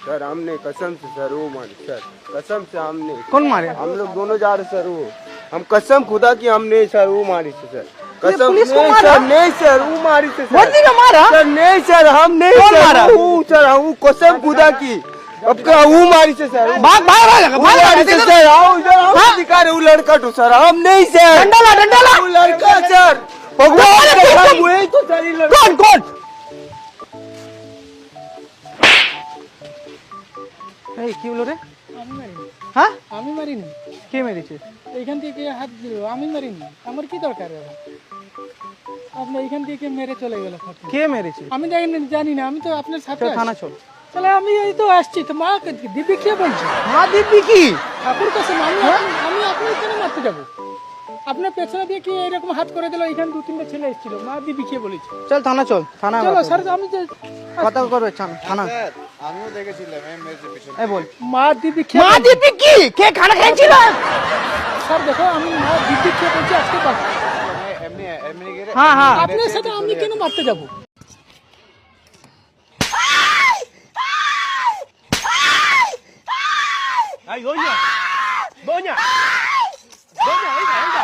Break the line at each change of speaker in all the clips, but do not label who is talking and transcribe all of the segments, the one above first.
Sir हमने कसम से सर वो मारे सर, कसम से हमने।
कौन मारे?
हम लोग दोनों जा रहे सर, वो हम कसम खुदा की हमने सर वो मारी से सर, कसम
पुलिस को
नहीं
मारा?
सर, नहीं सर वो मारी से सर,
वर्दी का मारा?
सर नहीं सर हम नहीं
कौन
सर,
मारा?
वो सर वो कसम खुदा की अब का वो मारी से सर,
भाग भाग भाग
वो मारी से सर, आओ इधर आओ,
हाँ?
दिखा रहे वो लड़का तो सर हम नहीं सर,
डंडा ला डंडा ला।
वो लड़का सर, भगवान
अरे
का
तुम-
वही तो सर, ये लड़का।
कौन कौन? এই কি হলো রে?
আমি মারিনি,
হ্যাঁ
আমি মারিনি,
কে মেরেছে?
এইখান থেকে হাত দিল, আমি মারিনি, আমার কি দরকার বাবা? আপনি এইখান থেকে মেরে চলে গেল ফটো।
কে মেরেছে?
আমি জানি না, আমি তো আপনার সাথে
চল
আছি।
থানা চল।
তাহলে আমি এই তো আসছি, তো মা দিব্যি কে বলছে?
মা দিব্যি কি?
ঠাকুর কাছে আমি আপনার কেন মারতে যাবো? আপনার পেছনে দিয়ে কি এরকম হাত করে দিল? এখানে দু তিনটা ছেলে এসেছিল, মা দিব্যি কে বলেছে?
চল থানা চল, থানা
চলো স্যার, আমি যে
কথা করবে থানা।
আমিও দেখেছিলাম মেয়েদের পিছনে।
এই বল
মা দিব্যি কে
মা দিব্যি কি? কে খানা খেয়েছিল?
স্যার দেখো, আমি মা দিব্যি কে বলছি আজকে বাদ।
এমনি এমনি গেলে
হ্যাঁ হ্যাঁ
আপনার সাথে আমি কেন মারতে যাবো?
¡Ay, doña! ¡Doña! ¡Doña, venga, venga!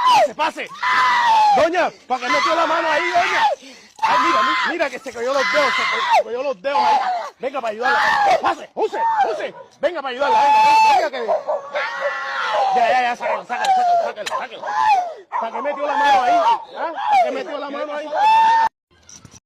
¡Pase, pase! ¡Doña! ¿Para qué metió la mano ahí, doña? ¡Ay, mira, mira que se cayó los dedos, se cayó los dedos ahí! ¡Venga para ayudarla! ¡Pase! ¡Use! ¡Use! ¡Venga para ayudarla! ¡Venga, venga, que... Ya, sácalo, sácalo, sácalo, sácalo, sácalo. ¿Para qué metió la mano ahí? ¿Ah? ¿Para qué metió la mano ahí?